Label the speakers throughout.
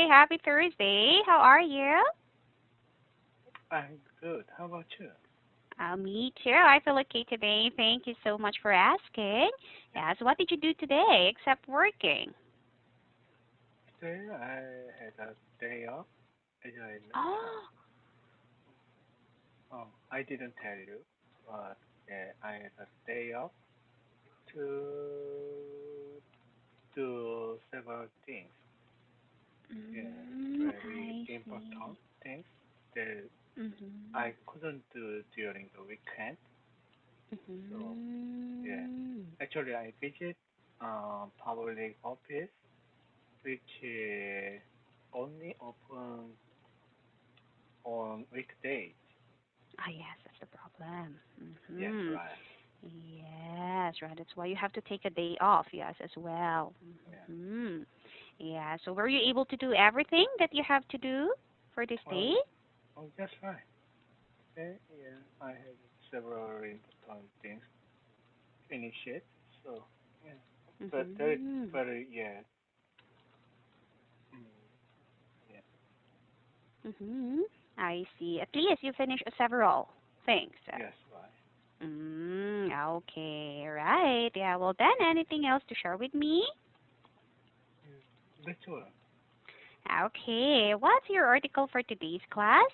Speaker 1: Hi, happy Thursday. How are you?
Speaker 2: I'm good. How about you?
Speaker 1: Me too. I feel okay today. Thank you so much for asking.
Speaker 2: Yeah.
Speaker 1: Yes, what did you do today except working?
Speaker 2: Today I had a day off, as I mentioned.
Speaker 1: Oh,
Speaker 2: I didn't tell you, but yeah, I had a day off to do several things. Yeah, very
Speaker 1: I
Speaker 2: important
Speaker 1: see.
Speaker 2: things that
Speaker 1: Mhm.
Speaker 2: I couldn't do during the weekend. So yeah,
Speaker 1: Mhm.
Speaker 2: actually I visit public office, which only open on weekdays.
Speaker 1: Ah, yes, that's the problem.
Speaker 2: Yes,
Speaker 1: Mhm.
Speaker 2: right.
Speaker 1: Yes, right. That's why you have to take a day off. Yes, as well.
Speaker 2: Yeah.
Speaker 1: Mhm. Yeah. So were you able to do everything that you have to do for this
Speaker 2: Oh,
Speaker 1: day?
Speaker 2: that's right. Okay, yeah, I have several important things finish it. So, yeah.
Speaker 1: Mhm.
Speaker 2: But yeah, mm, yeah,
Speaker 1: Mhm. I see. At least you finished several things.
Speaker 2: yes, right.
Speaker 1: Okay. Right. Yeah. Well, then, anything else to share with me?
Speaker 2: That's all.
Speaker 1: Okay. What's your article for today's class?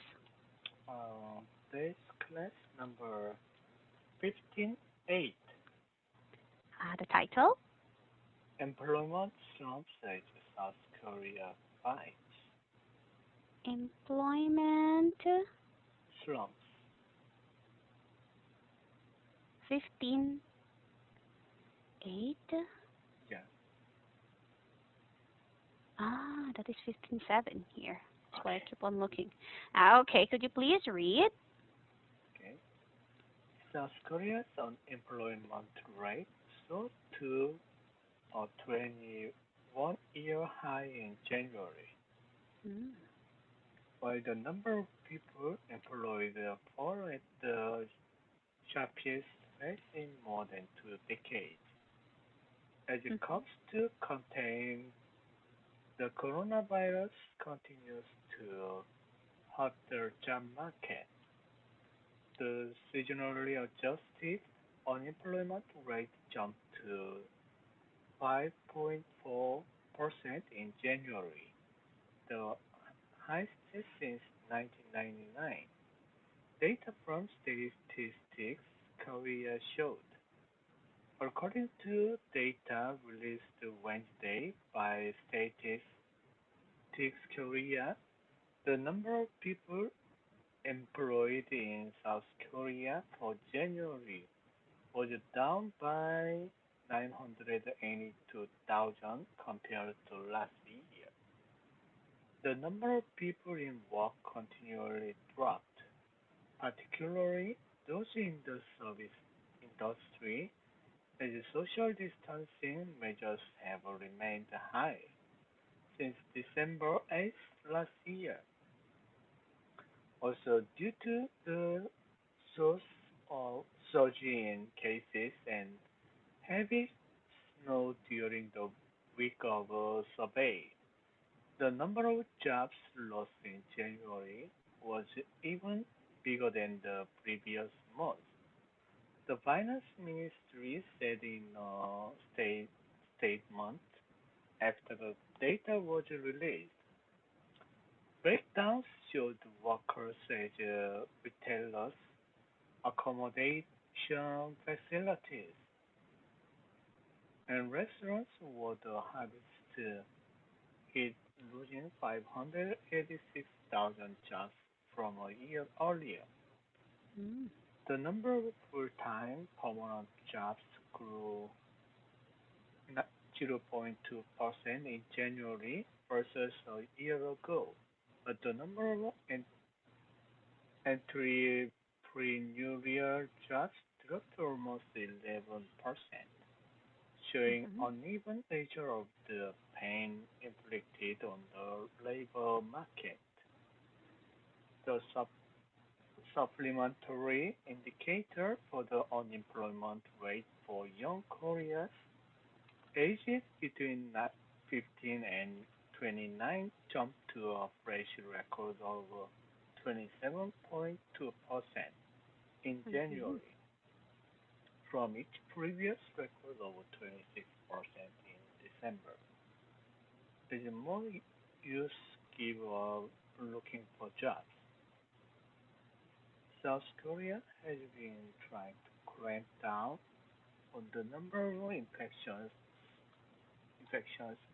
Speaker 2: This class number 15-8,
Speaker 1: The title?
Speaker 2: Employment Slumps as South Korea Fights.
Speaker 1: Employment
Speaker 2: Slumps,
Speaker 1: 15.8.
Speaker 2: yeah,
Speaker 1: That is 15.7 here. That's why I
Speaker 2: okay,
Speaker 1: keep on looking. Okay. Could you please read?
Speaker 2: okay. South Korea's unemployment rate soared to a 21-year high in January,
Speaker 1: Mm.
Speaker 2: while the number of people employed fell at the sharpest pace in more than 2 decades. As it
Speaker 1: Mhm.
Speaker 2: comes to contain the coronavirus continues to hurt the job market. The seasonally adjusted unemployment rate jumped to 5.4% in January, the highest since 1999. Data from Statistics Korea showed. According to data released Wednesday by Statistics Korea, the number of people employed in South Korea for January was down by 982,000 compared to last year. The number of people in work continually dropped, particularly those in the service industry, as social distancing measures have remained high since December 8th last year. Also, due to the source of surge in cases and heavy snow during the week of survey, the number of jobs lost in January was even bigger than the previous month. The Finance Ministry said in a statement after the data was released. Breakdowns showed workers as retailers, accommodation facilities, and restaurants were the hardest hit, losing 586,000 jobs from a year earlier.
Speaker 1: Mm.
Speaker 2: The number of full-time permanent jobs grew 0.2% in January versus a year ago, but the number of entrepreneurial jobs dropped almost 11%, showing
Speaker 1: Mhm.
Speaker 2: uneven nature of the pain inflicted on the labor market. The supplementary indicator for the unemployment rate for young Koreans aged between 15 and 29 jumped to a fresh record of 27.2% in
Speaker 1: Mm-hmm.
Speaker 2: January, from its previous record of 26% in December. As more youth give up looking for jobs, South Korea has been trying to clamp down on the number of infections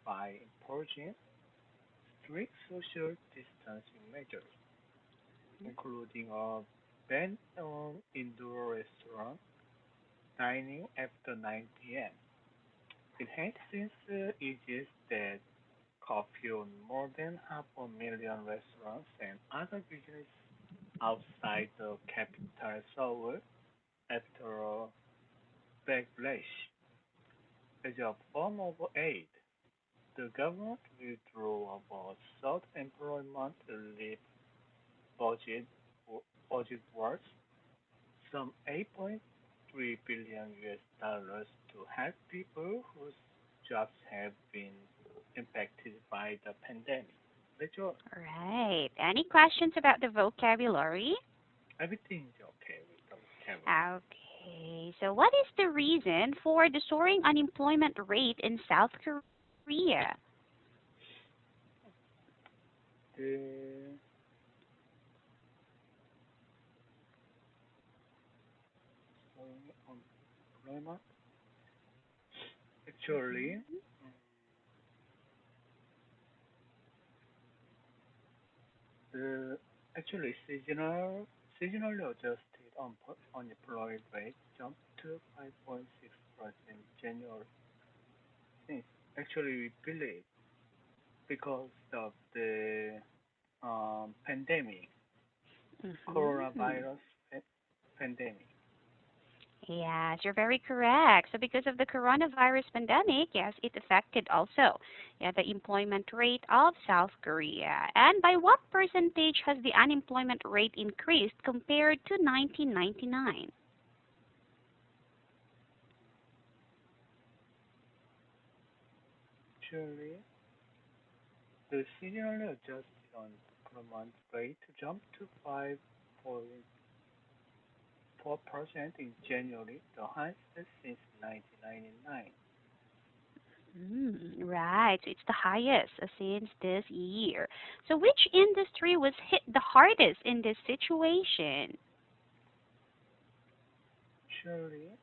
Speaker 2: by imposing strict social distancing measures, including a ban on indoor restaurant dining after 9 p.m. It has since eased that curfew on more than half a million restaurants and other businesses outside the capital Seoul after a backlash. As a form of aid, the government withdrew about South employment relief budget budget worth some 8.3 billion US dollars to help people whose jobs have been impacted by the pandemic. That's all.
Speaker 1: Right. Any questions about the vocabulary?
Speaker 2: Everything's okay with the vocabulary.
Speaker 1: Okay. So, what is the reason for the soaring unemployment rate in South Korea?
Speaker 2: The unemployment actually
Speaker 1: Mm-hmm.
Speaker 2: mm, the actually seasonally adjusted unemployment rate jumped to 5.6% January. Since actually we believe because of the pandemic,
Speaker 1: Mm-hmm.
Speaker 2: coronavirus pandemic.
Speaker 1: Yes, you're very correct. So because of the coronavirus pandemic, yes, it affected also, yeah, the employment rate of South Korea. And by what percentage has the unemployment rate increased compared to 1999?
Speaker 2: Actually, the seasonally adjusted unemployment rate jumped to 5.4% in January, the highest since 1999.
Speaker 1: Right, so it's the highest since this year. So which industry was hit the hardest in this situation?
Speaker 2: Actually,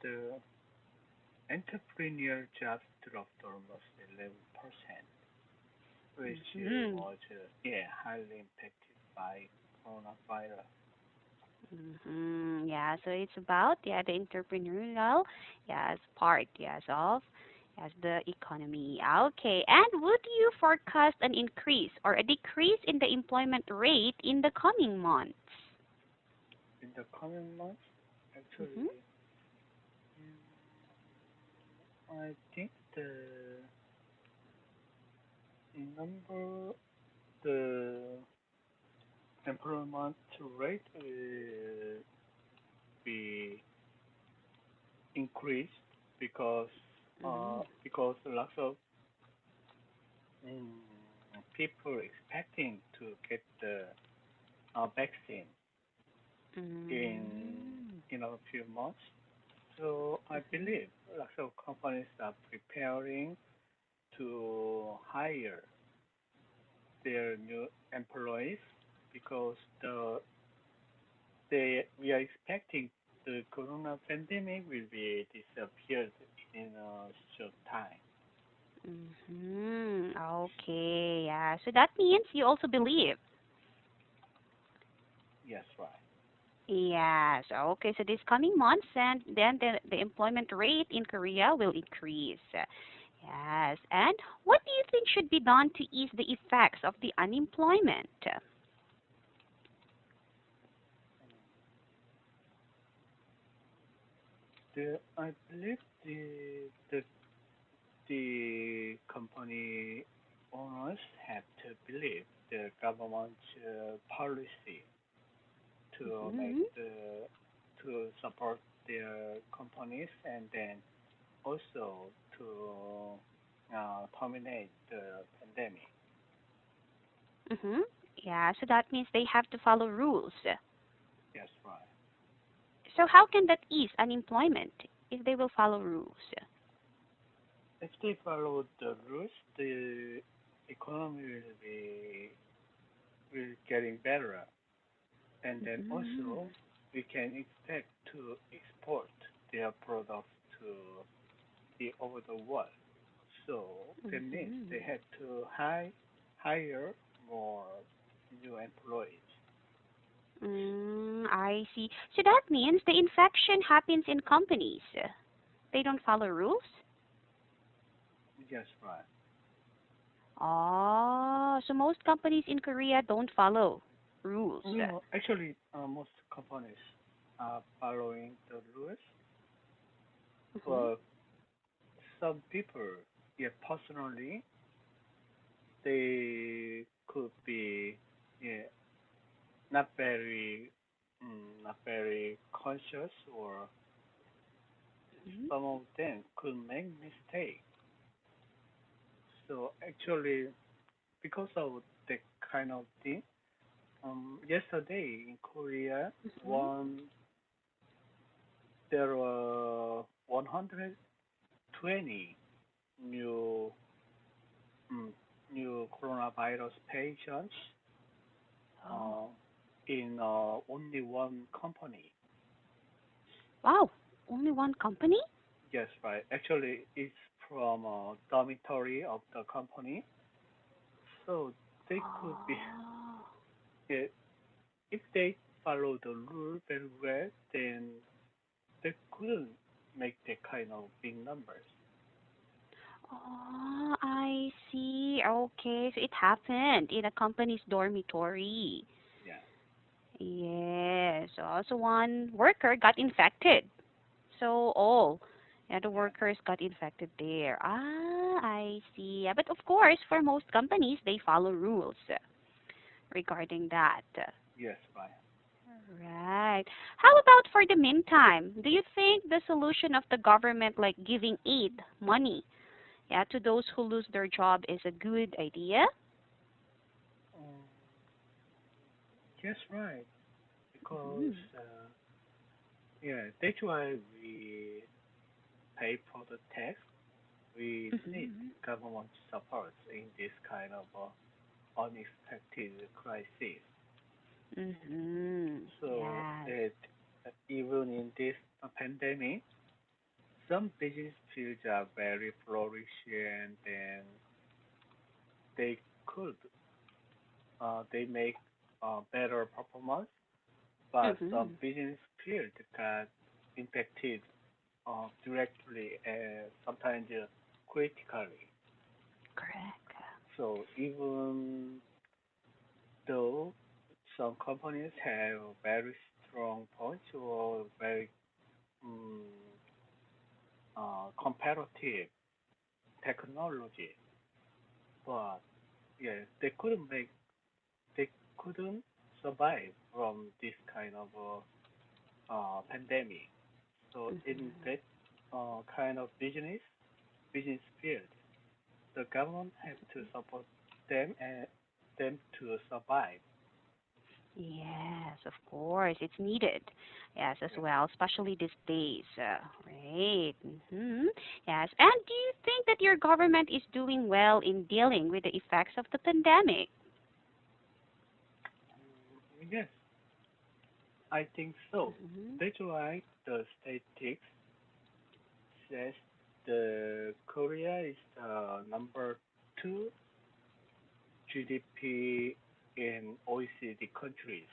Speaker 2: the entrepreneurial jobs dropped almost 11%, which
Speaker 1: Mm-hmm.
Speaker 2: was highly impacted by coronavirus.
Speaker 1: Yeah, so it's about the entrepreneurial yes part yes of yes the economy. Okay, and would you forecast an increase or a decrease in the employment rate in the coming months?
Speaker 2: In the coming months,
Speaker 1: Mm-hmm.
Speaker 2: actually, I think number the employment rate will be increased because
Speaker 1: Mm-hmm.
Speaker 2: lots of people expecting to get the vaccine in
Speaker 1: Mm-hmm.
Speaker 2: a few months. So I believe lots of companies are preparing to hire their new employees because we are expecting the corona pandemic will be disappeared in a short time.
Speaker 1: Mm-hmm. Okay, yeah. So that means you also believe.
Speaker 2: Yes, right.
Speaker 1: Yes. Okay. So this coming months, and then the employment rate in Korea will increase. Yes. And what do you think should be done to ease the effects of the unemployment?
Speaker 2: I believe the company owners have to believe the government policy to make
Speaker 1: Mm-hmm.
Speaker 2: to support their companies and then also to terminate the pandemic.
Speaker 1: Mm-hmm. Yeah, so that means they have to follow rules.
Speaker 2: Yes, right.
Speaker 1: So how can that ease unemployment if they will follow rules?
Speaker 2: If they follow the rules, the economy will getting better, and then
Speaker 1: Mm-hmm.
Speaker 2: also we can expect to export their products to the over the world. So that means
Speaker 1: Mm-hmm.
Speaker 2: they have to hire more new employees.
Speaker 1: I see. So that means the infection happens in companies. They don't follow rules?
Speaker 2: Yes, right.
Speaker 1: Oh, so most companies in Korea don't follow rules.
Speaker 2: No, actually, most companies are following the rules,
Speaker 1: Mm-hmm.
Speaker 2: but some people, yeah, personally, they could be, yeah, not very conscious, or
Speaker 1: Mm-hmm.
Speaker 2: some of them could make mistakes. So actually, because of that kind of thing, yesterday in Korea,
Speaker 1: Mm-hmm.
Speaker 2: one there were 120 new mm, new coronavirus patients
Speaker 1: Oh,
Speaker 2: uh, in only one company.
Speaker 1: wow. Only one company?
Speaker 2: Yes, right. Actually, it's from a dormitory of the company, so they could be
Speaker 1: Oh.
Speaker 2: eh, if they follow the rule very well, then they couldn't make that kind of big numbers.
Speaker 1: Oh, I see. Okay, so it happened in a company's dormitory.
Speaker 2: Yeah.
Speaker 1: Yes. Also, one worker got infected. So all, yeah, the
Speaker 2: Yeah.
Speaker 1: workers got infected there. Ah, I see. Yeah, but of course, for most companies, they follow rules regarding that.
Speaker 2: Yes, right.
Speaker 1: Right. How about for the meantime? Do you think the solution of the government, like giving aid, money, yeah, to those who lose their job, is a good idea?
Speaker 2: Um, yes, right. Because
Speaker 1: Mm-hmm.
Speaker 2: yeah, that's why we pay for the tax. We need
Speaker 1: Mm-hmm.
Speaker 2: government support in this kind of unexpected crisis.
Speaker 1: Mm-hmm.
Speaker 2: So
Speaker 1: Yes.
Speaker 2: that even in this pandemic, some business fields are very flourishing, and they could they make better performance, but some
Speaker 1: Mm-hmm.
Speaker 2: business fields got impacted directly and sometimes critically.
Speaker 1: Correct.
Speaker 2: So even though some companies have very strong points or very um, competitive technology, but yeah, they couldn't survive from this kind of pandemic. So in
Speaker 1: Mm-hmm.
Speaker 2: that kind of business field, the government has to support them and them to survive.
Speaker 1: Yes, of course, it's needed. Yes, as
Speaker 2: Yeah.
Speaker 1: well, especially these days. Right. Mm-hmm. Yes. And do you think that your government is doing well in dealing with the effects of the pandemic?
Speaker 2: Yes, I think so.
Speaker 1: Mm-hmm.
Speaker 2: That's why the statistics says the Korea is the number two GDP in OECD countries.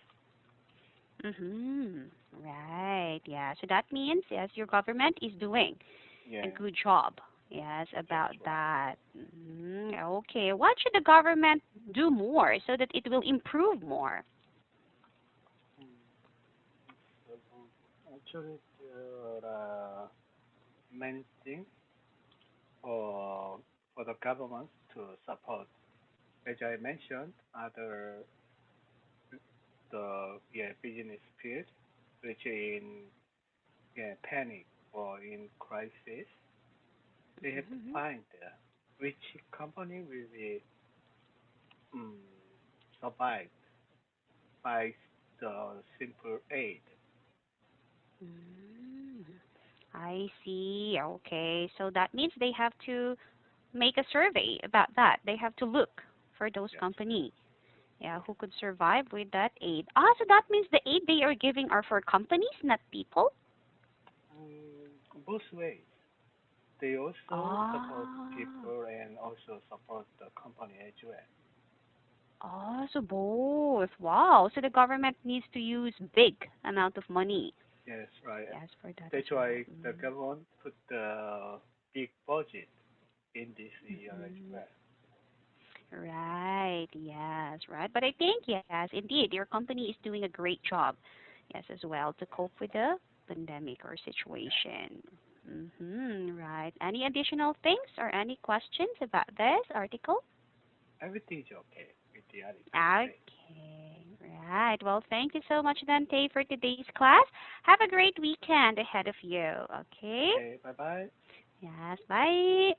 Speaker 1: Mm-hmm. Right. Yeah. So that means yes, your government is doing a
Speaker 2: Yeah,
Speaker 1: good job. Yes,
Speaker 2: yes,
Speaker 1: about
Speaker 2: right.
Speaker 1: that. Okay. What should the government do more so that it will improve more?
Speaker 2: Mm, so, actually, there are many things for the government to support. As I mentioned, other the yeah business field, which in yeah, panic or in crisis, they have to
Speaker 1: Mhm.
Speaker 2: find which company will be um, survive by the simple aid.
Speaker 1: Mm, I see. Okay. So that means they have to make a survey about that. They have to look for those
Speaker 2: Yes.
Speaker 1: company, yeah,
Speaker 2: Yeah.
Speaker 1: who could survive with that aid. So that means the aid they are giving are for companies, not people?
Speaker 2: Both ways. They also support
Speaker 1: Ah,
Speaker 2: people and also support the company as well.
Speaker 1: so both. Wow. So the government needs to use big amount of money.
Speaker 2: Yes, right.
Speaker 1: Yes, for that as
Speaker 2: That's
Speaker 1: well.
Speaker 2: why the government put the big budget in this year as
Speaker 1: Mm-hmm.
Speaker 2: well.
Speaker 1: Right. Yes. Right. But I think yes, indeed, your company is doing a great job. Yes, as well to cope with the pandemic or
Speaker 2: Yeah.
Speaker 1: situation. Right. Any additional things or any questions about this article?
Speaker 2: Everything's okay with the article
Speaker 1: Okay.
Speaker 2: today.
Speaker 1: Right. Well, thank you so much, Dante, for today's class. Have a great weekend ahead of you. Okay.
Speaker 2: Okay, bye bye.
Speaker 1: Yes. Bye.